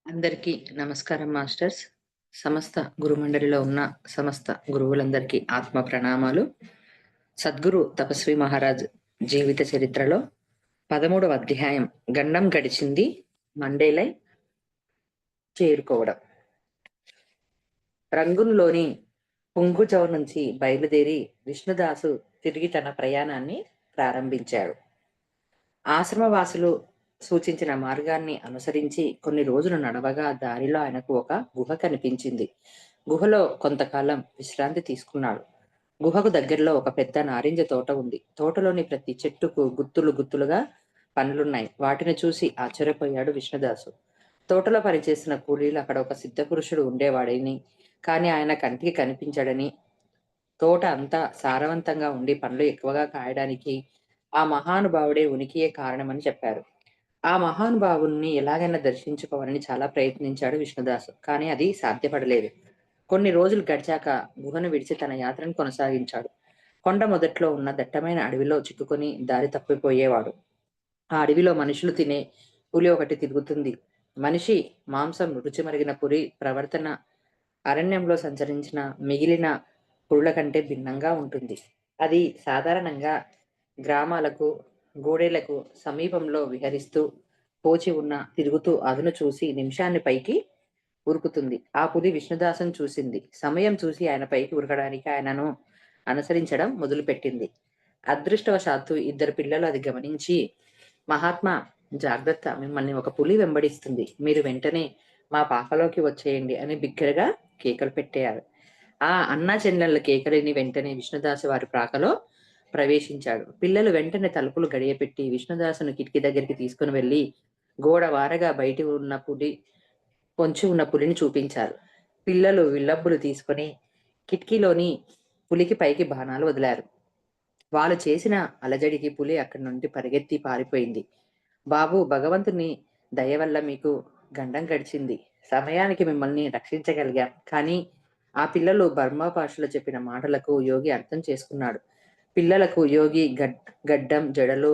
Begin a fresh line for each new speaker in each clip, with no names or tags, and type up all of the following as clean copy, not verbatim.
అందరికీ నమస్కారం మాస్టర్స్. సమస్త గురుమండలిలో ఉన్న సమస్త గురువులందరికీ ఆత్మ ప్రణామాలు. సద్గురు తపస్వి మహారాజ్ జీవిత చరిత్రలో 13వ అధ్యాయం గండం గడిచింది మండేలై చేరుకోవడం. రంగున్లోని పుంగుచౌ నుంచి బయలుదేరి విష్ణుదాసు తిరిగి తన ప్రయాణాన్ని ప్రారంభించాడు. ఆశ్రమవాసులు సూచించిన మార్గాన్ని అనుసరించి కొన్ని రోజులు నడవగా దారిలో ఆయనకు ఒక గుహ కనిపించింది. గుహలో కొంతకాలం విశ్రాంతి తీసుకున్నాడు. గుహకు దగ్గరలో ఒక పెద్ద నారింజ తోట ఉంది. తోటలోని ప్రతి చెట్టుకు గుత్తులు గుత్తులుగా పండ్లున్నాయి. వాటిని చూసి ఆశ్చర్యపోయాడు విష్ణుదాసు. తోటలో పనిచేసిన కూలీలు అక్కడ ఒక సిద్ధపురుషుడు ఉండేవాడని, కానీ ఆయన కంటికి కనిపించడని, తోట అంతా సారవంతంగా ఉండి పండ్లు ఎక్కువగా కాయడానికి ఆ మహానుభావుడే ఉనికియే కారణమని చెప్పారు. ఆ మహానుభావుణ్ణి ఎలాగైనా దర్శించుకోవాలని చాలా ప్రయత్నించాడు విష్ణుదాసు. కానీ అది సాధ్యపడలేదు. కొన్ని రోజులు గడిచాక గుహను విడిచి తన యాత్రను కొనసాగించాడు. కొండ మొదట్లో ఉన్న దట్టమైన అడవిలో చిక్కుకొని దారి తప్పిపోయేవాడు. ఆ అడవిలో మనుషులు తినే పులి ఒకటి తిరుగుతుంది. మనిషి మాంసం రుచి మరిగిన పులి ప్రవర్తన అరణ్యంలో సంచరించిన మిగిలిన పురుల కంటే భిన్నంగా ఉంటుంది. అది సాధారణంగా గ్రామాలకు, గోడెలకు సమీపంలో విహరిస్తూ పోచి ఉన్న తిరుగుతూ అదును చూసి నిమిషాన్ని పైకి ఉరుకుతుంది. ఆ పులి విష్ణుదాసును చూసింది. సమయం చూసి ఆయన పైకి ఉరకడానికి ఆయనను అనుసరించడం మొదలుపెట్టింది. అదృష్టవశాత్తు ఇద్దరు పిల్లలు అది గమనించి, మహాత్మా జాగ్రత్త, మిమ్మల్ని ఒక పులి వెంబడిస్తుంది. మీరు వెంటనే మా పాకలోకి వచ్చేయండి అని బిగ్గరగా కేకలు పెట్టారు. ఆ అన్నా చెల్లెళ్ళ కేకలిని వెంటనే విష్ణుదాసు వారి ప్రాకలో ప్రవేశించాడు. పిల్లలు వెంటనే తలుపులు గడియపెట్టి విష్ణుదాసును కిటికీ దగ్గరికి తీసుకుని వెళ్లి గోడ వారగా బయట ఉన్న పొంచి ఉన్న పులిని చూపించారు. పిల్లలు విల్లబ్బులు తీసుకుని కిటికీలోని పులికి పైకి బాణాలు వదిలారు. వాళ్ళు చేసిన అలజడికి పులి అక్కడి నుండి పరిగెత్తి పారిపోయింది. బాబు, భగవంతుని దయ వల్ల మీకు గండం గడిచింది. సమయానికి మిమ్మల్ని రక్షించగలిగాం. కానీ ఆ పిల్లలు బర్మా భాషలో చెప్పిన మాటలకు యోగి అర్థం చేసుకున్నాడు. పిల్లలకు యోగి గడ్డం జడలు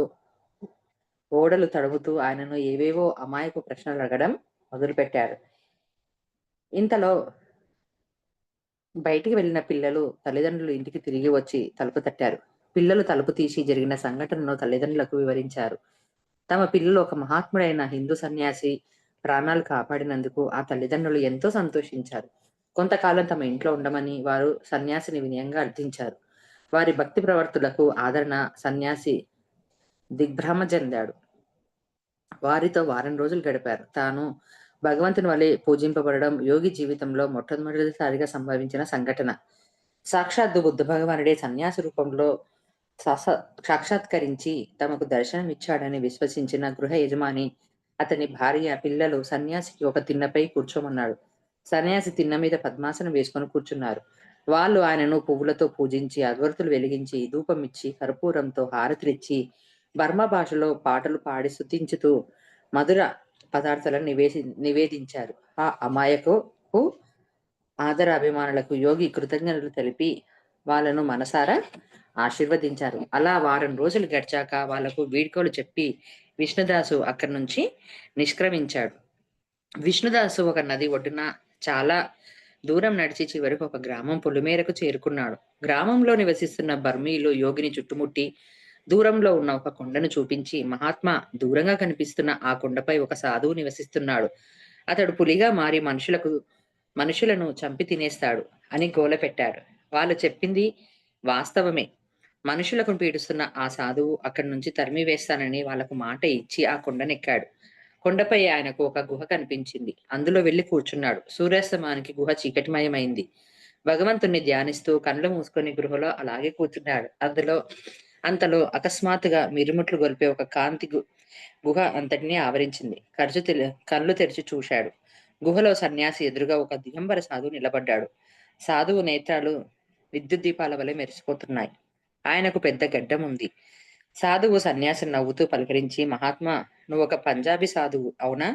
ఓడలు తడుముతూ ఆయనను ఏవేవో అమాయక ప్రశ్నలు అడగడం మొదలుపెట్టారు. ఇంతలో బయటికి వెళ్లిన పిల్లలు తల్లిదండ్రులు ఇంటికి తిరిగి వచ్చి తలుపు తట్టారు. పిల్లలు తలుపు తీసి జరిగిన సంఘటనను తల్లిదండ్రులకు వివరించారు. తమ పిల్లలు ఒక మహాత్ముడైన హిందూ సన్యాసి ప్రాణాలు కాపాడినందుకు ఆ తల్లిదండ్రులు ఎంతో సంతోషించారు. కొంతకాలం తమ ఇంట్లో ఉండమని వారు సన్యాసిని వినయంగా అర్థించారు. వారి భక్తి ప్రవర్తులకు ఆదరణ సన్యాసి దిగ్భ్రమ చెందాడు. వారితో వారం రోజులు గడిపారు. తాను భగవంతుని వలె పూజింపబడడం యోగి జీవితంలో మొట్టమొదటిసారిగా సంభవించిన సంఘటన. సాక్షాత్తు బుద్ధ భగవానుడే సన్యాసి రూపంలో సాక్షాత్కరించి తమకు దర్శనమిచ్చాడని విశ్వసించిన గృహ యజమాని, అతని భార్య, పిల్లలు సన్యాసికి ఒక తిన్నపై కూర్చోమన్నాడు. సన్యాసి తిన్న మీద పద్మాసనం వేసుకొని కూర్చున్నారు. వాళ్ళు ఆయనను పువ్వులతో పూజించి, అగరొత్తులు వెలిగించి, ధూపమిచ్చి, కర్పూరంతో హారతిలిచ్చి, బర్మా భాషలో పాటలు పాడి స్తుతించుతూ మధుర పదార్థాలను నివేదించారు. ఆ అమాయకు ఆదరాభిమానులకు యోగి కృతజ్ఞతలు తెలిపి వాళ్ళను మనసారా ఆశీర్వదించారు. అలా వారం రోజులు గడిచాక వాళ్లకు వీడ్కోలు చెప్పి విష్ణుదాసు అక్కడి నుంచి నిష్క్రమించాడు. విష్ణుదాసు ఒక నది ఒడ్డున చాలా దూరం నడిచి చివరికి ఒక గ్రామం పొలిమేరకు చేరుకున్నాడు. గ్రామంలో నివసిస్తున్న బర్మీలు యోగిని చుట్టుముట్టి దూరంలో ఉన్న ఒక కొండను చూపించి, మహాత్మా, దూరంగా కనిపిస్తున్న ఆ కొండపై ఒక సాధువు నివసిస్తున్నాడు. అతడు పులిగా మారి మనుషులను చంపి తినేస్తాడు అని గోల పెట్టారు. వాళ్ళు చెప్పింది వాస్తవమే. మనుషులకు పీడిస్తున్న ఆ సాధువు అక్కడి నుంచి తరిమి వేస్తానని వాళ్లకు మాట ఇచ్చి ఆ కొండనెక్కాడు. కొండపై ఆయనకు ఒక గుహ కనిపించింది. అందులో వెళ్లి కూర్చున్నాడు. సూర్యాస్తమానికి గుహ చీకటిమయమైంది. భగవంతుణ్ణి ధ్యానిస్తూ కళ్ళు మూసుకొని గృహలో అలాగే కూర్చున్నాడు. అంతలో అకస్మాత్తుగా మిరుముట్లు గొలిపే ఒక కాంతి గుహ అంతటినీ ఆవరించింది. కళ్ళు తెరిచి చూశాడు. గుహలో సన్యాసి ఎదురుగా ఒక దిగంబర సాధువు నిలబడ్డాడు. సాధువు నేత్రాలు విద్యుత్ దీపాల వలె మెరిసిపోతున్నాయి. ఆయనకు పెద్ద గడ్డం ఉంది. సాధువు సన్యాసిని నవ్వుతూ పలకరించి, మహాత్మా, నువ్వు ఒక పంజాబీ సాధువు అవునా?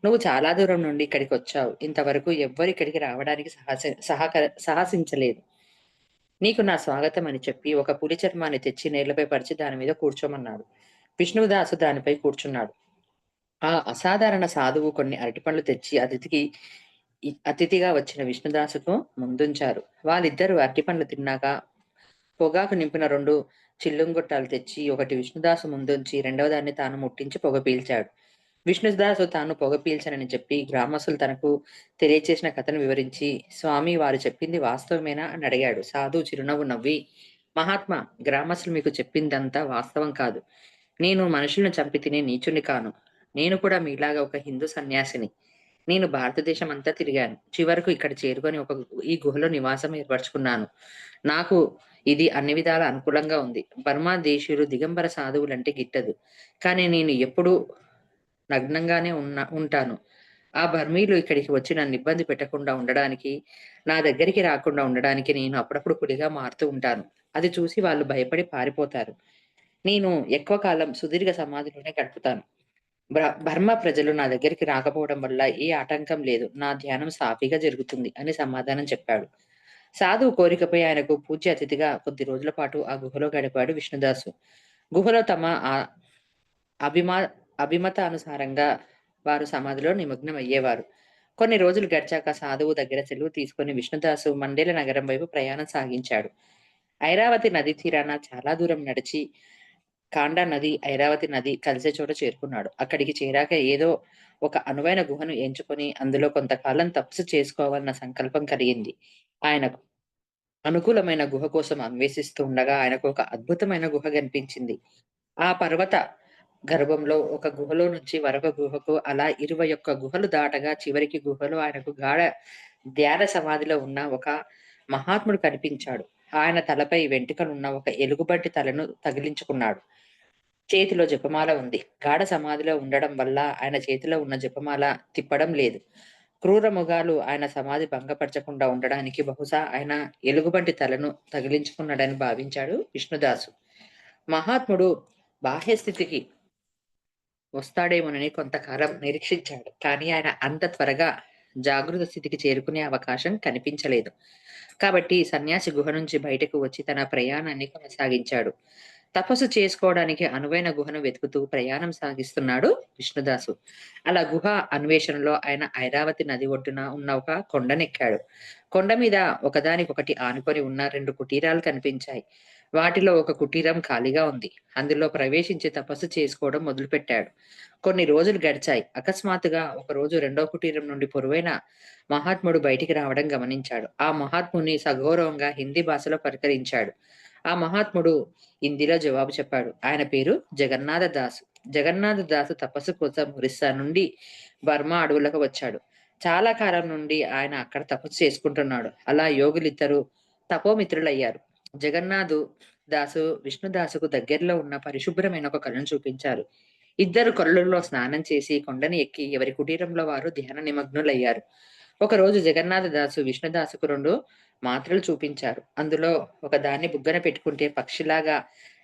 నువ్వు చాలా దూరం నుండి ఇక్కడికి వచ్చావు. ఇంతవరకు ఎవ్వరు ఇక్కడికి రావడానికి సాహసించలేదు. నీకు నా స్వాగతం అని చెప్పి ఒక పులి చర్మాన్ని తెచ్చి నేలపై పరిచి దాని మీద కూర్చోమన్నాడు. విష్ణుదాసు దానిపై కూర్చున్నాడు. ఆ అసాధారణ సాధువు కొన్ని అరటిపండ్లు తెచ్చి అతిథిగా వచ్చిన విష్ణుదాసుకు ముందుంచారు. వాళ్ళిద్దరూ అరటిపండ్లు తిన్నాక పొగాకు నింపిన 2 చిల్లుంగొట్టాలు తెచ్చి ఒకటి విష్ణుదాసు ముందుంచి రెండవ దాన్ని తాను ముట్టించి పొగ పీల్చాడు. విష్ణుదాసు తాను పొగ పీల్చనని చెప్పి గ్రామస్తులు తనకు తెలియచేసిన కథను వివరించి, "స్వామీ వారు చెప్పింది వాస్తవమేనా?" అని అడిగాడు. సాధువు చిరునవ్వు నవ్వి, "మహాత్మా, గ్రామస్తులు మీకు చెప్పిందంతా వాస్తవం కాదు. నేను మనుషులను చంపి తినే నీచుడిని కాను. నేను కూడా మీలాగా ఒక హిందూ సన్యాసిని. నేను భారతదేశమంతా తిరిగాను. చివరకు ఇక్కడ చేరుకొని ఈ గుహలో నివాసం ఏర్పరచుకున్నాను. నాకు ఇది అన్ని విధాలా అనుకూలంగా ఉంది. బర్మా దేశీయులు దిగంబర సాధువులంటే గిట్టదు. కానీ నేను ఎప్పుడూ నగ్నంగానే ఉంటాను. ఆ బర్మీలు ఇక్కడికి వచ్చి నన్ను ఇబ్బంది పెట్టకుండా ఉండడానికి, నా దగ్గరికి రాకుండా ఉండడానికి నేను అప్పుడప్పుడు పులిగా మారుతూ ఉంటాను. అది చూసి వాళ్ళు భయపడి పారిపోతారు. నేను ఎక్కువ కాలం సుదీర్ఘ సమాధిలోనే గడుపుతాను. బర్మా ప్రజలు నా దగ్గరికి రాకపోవడం వల్ల ఏ ఆటంకం లేదు. నా ధ్యానం సాఫీగా జరుగుతుంది" అని సమాధానం చెప్పాడు. సాధువు కోరికపై ఆయనకు పూజ్య అతిథిగా కొద్ది రోజుల పాటు ఆ గుహలో గడిపాడు విష్ణుదాసు. గుహలో తమ అభిమా అభిమతానుసారంగా వారు సమాధిలో నిమగ్నమయ్యేవారు. కొన్ని రోజులు గడిచాక సాధువు దగ్గర సెలవు తీసుకొని విష్ణుదాసు మండేల నగరం వైపు ప్రయాణం సాగించాడు. ఐరావతి నదీ తీరాన చాలా దూరం నడిచి కాండా నది, ఐరావతి నది కలిసే చోట చేరుకున్నాడు. అక్కడికి చేరాక ఏదో ఒక అనువైన గుహను ఎంచుకొని అందులో కొంతకాలం తపస్సు చేసుకోవాలన్న సంకల్పం కలిగింది ఆయనకు. అనుకూలమైన గుహ కోసం అన్వేషిస్తూ ఉండగా ఆయనకు ఒక అద్భుతమైన గుహ కనిపించింది. ఆ పర్వత గర్భంలో ఒక గుహలో నుంచి మరొక గుహకు అలా 21 గుహలు దాటగా చివరికి గుహలో ఆయనకు ధ్యాన సమాధిలో ఉన్న ఒక మహాత్ముడు కనిపించాడు. ఆయన తలపై వెంట్రుకలున్న ఒక ఎలుగుబంటి తలను తగిలించుకున్నాడు. చేతిలో జపమాల ఉంది. గాఢ సమాధిలో ఉండడం వల్ల ఆయన చేతిలో ఉన్న జపమాల తిప్పడం లేదు. క్రూర మృగాలు ఆయన సమాధి భంగపరచకుండా ఉండడానికి బహుశా ఆయన ఎలుగుబంటి తలను తగిలించుకున్నాడని భావించాడు విష్ణుదాసు. మహాత్ముడు బాహ్య స్థితికి వస్తాడేమోనని కొంతకాలం నిరీక్షించాడు. కానీ ఆయన అంత త్వరగా జాగృత స్థితికి చేరుకునే అవకాశం కనిపించలేదు. కాబట్టి సన్యాసి గుహ నుంచి బయటకు వచ్చి తన ప్రయాణాన్ని కొనసాగించాడు. తపస్సు చేసుకోవడానికి అనువైన గుహను వెతుకుతూ ప్రయాణం సాగిస్తున్నాడు విష్ణుదాసు. అలా గుహ అన్వేషణలో ఆయన ఐరావతి నది ఒడ్డున ఉన్న ఒక కొండనెక్కాడు. కొండ మీద ఒకదానికొకటి ఆనుకొని ఉన్న 2 కుటీరాలు కనిపించాయి. వాటిలో ఒక కుటీరం ఖాళీగా ఉంది. అందులో ప్రవేశించి తపస్సు చేసుకోవడం మొదలుపెట్టాడు. కొన్ని రోజులు గడిచాయి. అకస్మాత్తుగా ఒకరోజు రెండో కుటీరం నుండి పొరువైన మహాత్ముడు బయటికి రావడం గమనించాడు. ఆ మహాత్ముని సగౌరవంగా హిందీ భాషలో పలకరించాడు. ఆ మహాత్ముడు హిందీలో జవాబు చెప్పాడు. ఆయన పేరు జగన్నాథ దాసు. జగన్నాథ దాసు తపస్సు కోసం ఒరిస్సా నుండి బర్మా అడవులకు వచ్చాడు. చాలా కాలం నుండి ఆయన అక్కడ తపస్సు చేసుకుంటున్నాడు. అలా యోగులిద్దరూ తపోమిత్రులయ్యారు. జగన్నాథు దాసు విష్ణుదాసుకు దగ్గరలో ఉన్న పరిశుభ్రమైన ఒక కొలను చూపించారు. ఇద్దరు కొలనులో స్నానం చేసి కొండని ఎక్కి ఎవరి కుటీరంలో వారు ధ్యాన నిమగ్నులయ్యారు. ఒకరోజు జగన్నాథ దాసు విష్ణుదాసుకు 2 మాత్రలు చూపించారు. అందులో ఒకదాన్ని బుగ్గన పెట్టుకుంటే పక్షిలాగా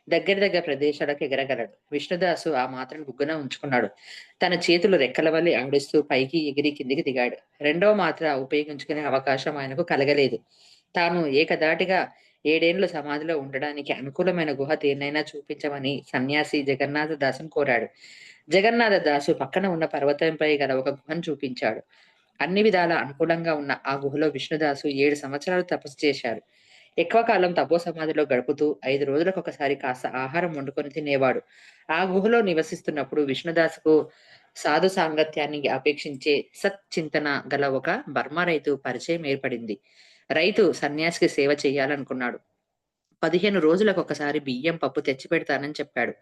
దగ్గర దగ్గర ప్రదేశాలకు ఎగరగలడు. విష్ణుదాసు ఆ మాత్రను బుగ్గన ఉంచుకున్నాడు. తన చేతులు రెక్కల వలె ఆడిస్తూ పైకి ఎగిరి కిందికి దిగాడు. రెండవ మాత్ర ఉపయోగించుకునే అవకాశం ఆయనకు కలగలేదు. తాను ఏకధాటిగా 7 సమాధిలో ఉండడానికి అనుకూలమైన గుహ దేన్నైనా చూపించమని సన్యాసి జగన్నాథ దాసును కోరాడు. జగన్నాథ దాసు పక్కన ఉన్న పర్వతంపై గల ఒక గుహను చూపించాడు. అన్ని విధాలా అనుకూలంగా ఉన్న ఆ గుహలో విష్ణుదాసు 7 సంవత్సరాలు తపస్సు చేశాడు. ఎక్కువ కాలం తపోసమాధిలో గడుపుతూ 5 రోజులకొకసారి కాస్త ఆహారం వండుకొని తినేవాడు. ఆ గుహలో నివసిస్తున్నప్పుడు విష్ణుదాసుకు సాధు సాంగత్యాన్ని అపేక్షించే సత్చింతన గల ఒక బర్మా రైతు పరిచయం ఏర్పడింది. రైతు సన్యాసికి సేవ చేయాలనుకున్నాడు. 15 రోజులకొకసారి బియ్యం, పప్పు తెచ్చిపెడతానని చెప్పాడు.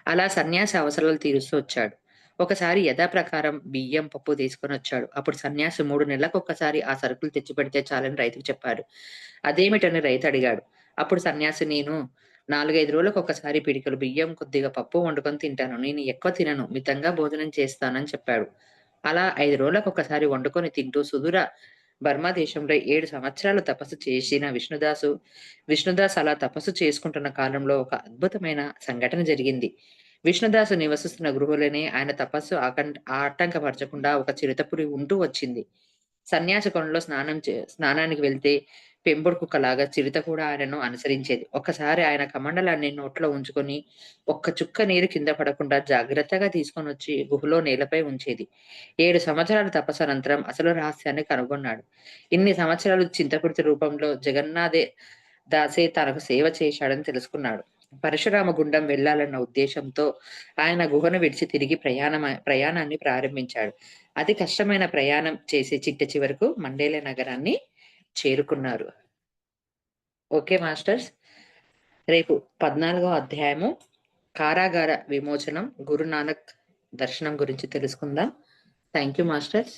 అలా సన్యాసి అవసరాలు తీరుస్తూ వచ్చాడు. ఒకసారి యథాప్రకారం బియ్యం, పప్పు తీసుకొనొచ్చాడు. అప్పుడు సన్యాసి 3 నెలలకొక్కసారి ఆ సరుకులు తెచ్చిపెడితే చాలని రైతుకు చెప్పాడు. అదేమిటని రైతు అడిగాడు. అప్పుడు సన్యాసి, "నేను 4, 5 రోజులకొకసారి పిడికెడు బియ్యం, కొద్దిగా పప్పు వండుకొని తింటాను. నేను ఎక్కువ తినను. మితంగా భోజనం చేస్తానని చెప్పాడు. అలా 5 రోజులకొకసారి వండుకొని తింటూ సుదూర బర్మా దేశంలో 7 సంవత్సరాలు తపస్సు చేసిన విష్ణుదాస్ అలా తపస్సు చేసుకుంటున్న కాలంలో ఒక అద్భుతమైన సంఘటన జరిగింది. విష్ణుదాసు నివసిస్తున్న గృహలోనే ఆయన తపస్సు ఆటంకపరచకుండా ఒక చిరుతపులి ఉంటూ వచ్చింది. సన్యాసి కొలంలో స్నానానికి వెళ్తే పెంపుడు కుక్కలాగా చిరుత కూడా ఆయనను అనుసరించేది. ఒక్కసారి ఆయన కమండలాన్ని నోట్లో ఉంచుకొని, ఒక్క చుక్క నీరు కింద పడకుండా జాగ్రత్తగా తీసుకొనొచ్చి గుహలో నేలపై ఉంచేది. 7 సంవత్సరాల తపస్సు అనంతరం అసలు రహస్యాన్ని కనుగొన్నాడు. ఇన్ని సంవత్సరాలు చింతకుర్తి రూపంలో జగన్నాథే దాసే తనకు సేవ చేశాడని తెలుసుకున్నాడు. పరశురామ గుండం వెళ్ళాలన్న ఉద్దేశంతో ఆయన గుహను విడిచి తిరిగి ప్రయాణాన్ని ప్రారంభించాడు. అతి కష్టమైన ప్రయాణం చేసి చిట్ట చివరకు మండేల నగరాన్ని చేరుకున్నారు. Okay masters. రేపు 14వ అధ్యాయము కారాగార విమోచనం, గురునానక్ దర్శనం గురించి తెలుసుకుందాం. Thank you masters.